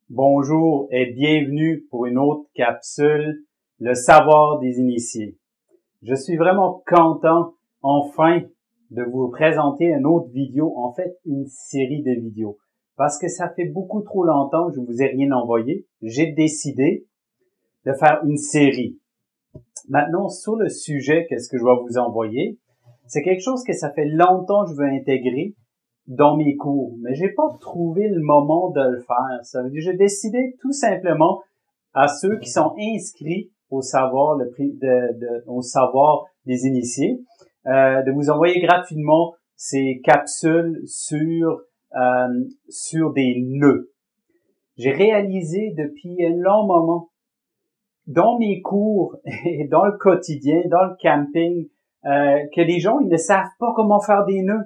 Bonjour et bienvenue pour une autre capsule, le savoir des initiés. Je suis vraiment content, enfin, de vous présenter une autre vidéo, en fait, une série de vidéos. Parce que ça fait beaucoup trop longtemps que je vous ai rien envoyé. J'ai décidé de faire une série. Maintenant, sur le sujet, qu'est-ce que je vais vous envoyer? C'est quelque chose que ça fait longtemps que je veux intégrer dans mes cours, mais j'ai pas trouvé le moment de le faire. Ça veut dire, j'ai décidé tout simplement à ceux qui sont inscrits au savoir, au savoir des initiés, de vous envoyer gratuitement ces capsules sur des nœuds. J'ai réalisé depuis un long moment, dans mes cours et dans le quotidien, dans le camping, que les gens ils ne savent pas comment faire des nœuds.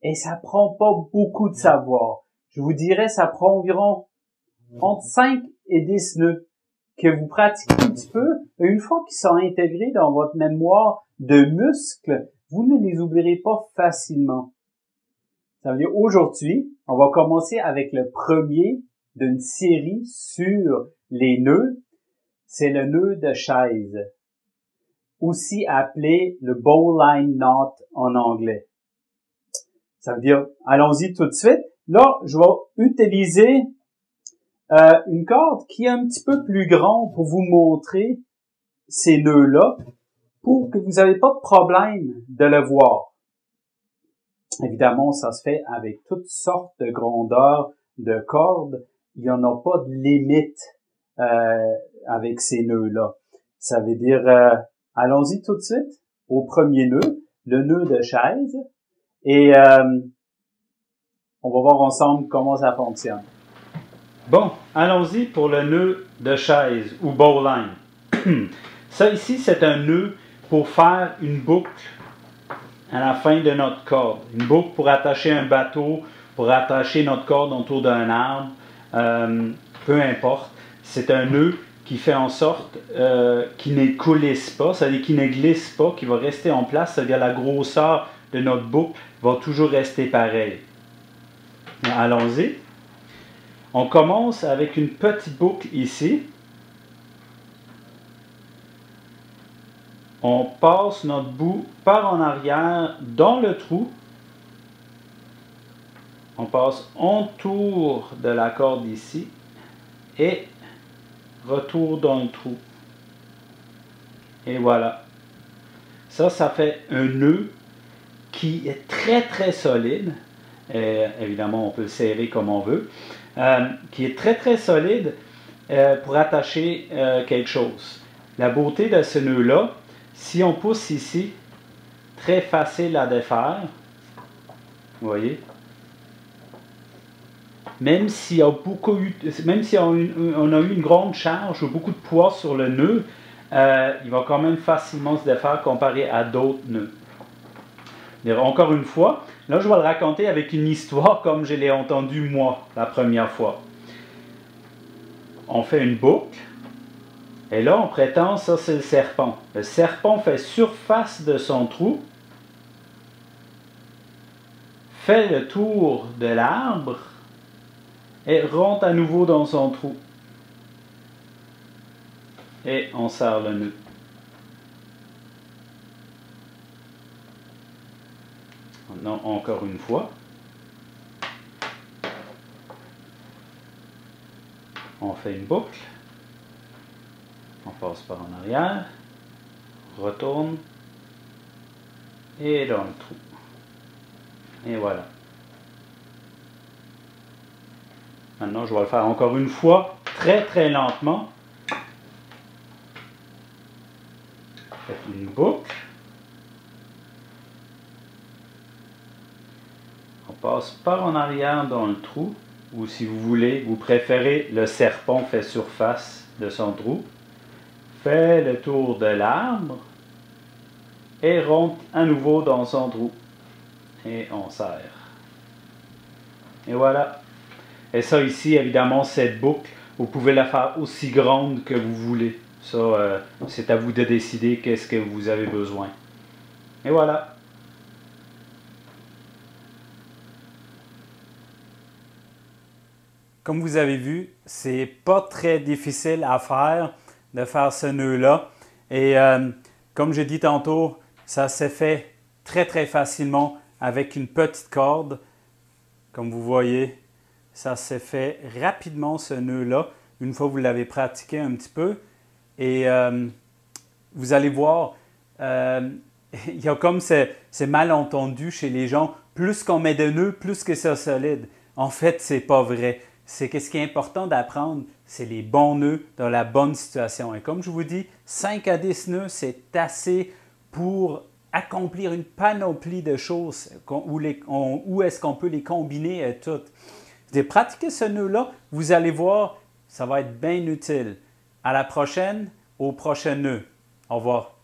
Et ça prend pas beaucoup de savoir. Je vous dirais, ça prend environ entre 5 et 10 nœuds que vous pratiquez un petit peu. Et une fois qu'ils sont intégrés dans votre mémoire de muscles, vous ne les oublierez pas facilement. Ça veut dire, aujourd'hui, on va commencer avec le premier d'une série sur les nœuds. C'est le nœud de chaise, aussi appelé le bowline knot en anglais. Ça veut dire, allons-y tout de suite. Là, je vais utiliser une corde qui est un petit peu plus grande pour vous montrer ces nœuds-là, pour que vous n'ayez pas de problème de le voir. Évidemment, ça se fait avec toutes sortes de grandeurs de cordes. Il n'y en a pas de limite avec ces nœuds-là. Ça veut dire, allons-y tout de suite au premier nœud, le nœud de chaise. Et on va voir ensemble comment ça fonctionne. Bon, allons-y pour le nœud de chaise ou bowline. Ça ici, c'est un nœud pour faire une boucle à la fin de notre corde. Une boucle pour attacher un bateau, pour attacher notre corde autour d'un arbre, peu importe. C'est un nœud qui fait en sorte qu'il ne coulisse pas, c'est-à-dire qu'il ne glisse pas, qu'il va rester en place, c'est-à-dire la grosseur de notre boucle va toujours rester pareille. Allons-y. On commence avec une petite boucle ici. On passe notre bout par en arrière dans le trou. On passe autour de la corde ici et retour dans le trou. Et voilà. Ça fait un nœud qui est très très solide. Évidemment, on peut le serrer comme on veut. Qui est très très solide pour attacher quelque chose. La beauté de ce nœud-là, si on pousse ici, très facile à défaire. Vous voyez? Même si on a eu une grande charge ou beaucoup de poids sur le nœud, il va quand même facilement se défaire comparé à d'autres nœuds. Encore une fois, là je vais le raconter avec une histoire comme je l'ai entendu moi la première fois. On fait une boucle, et là on prétend ça c'est le serpent. Le serpent fait surface de son trou, fait le tour de l'arbre, et rentre à nouveau dans son trou. Et on serre le nœud. Maintenant, encore une fois. On fait une boucle. On passe par en arrière. Retourne. Et dans le trou. Et voilà. Maintenant, je vais le faire encore une fois, très très lentement. Faites une boucle. On passe par en arrière dans le trou. Ou si vous voulez, vous préférez, le serpent fait surface de son trou. Fait le tour de l'arbre. Et rentre à nouveau dans son trou. Et on serre. Et voilà. Et ça ici, évidemment, cette boucle, vous pouvez la faire aussi grande que vous voulez. Ça, c'est à vous de décider qu'est-ce que vous avez besoin. Et voilà. Comme vous avez vu, c'est pas très difficile à faire de faire ce nœud-là. Et comme je dis tantôt, ça s'est fait très facilement avec une petite corde. Comme vous voyez, ça s'est fait rapidement ce nœud-là, une fois que vous l'avez pratiqué un petit peu. Et vous allez voir, il y a comme ces malentendus chez les gens. Plus qu'on met de nœuds, plus que c'est solide. En fait, c'est pas vrai. C'est que ce qui est important d'apprendre, c'est les bons nœuds dans la bonne situation. Et comme je vous dis, 5 à 10 nœuds, c'est assez pour accomplir une panoplie de choses. Où est-ce qu'on peut les combiner toutes? Pratiquez ce nœud-là, vous allez voir, ça va être bien utile. À la prochaine, au prochain nœud. Au revoir.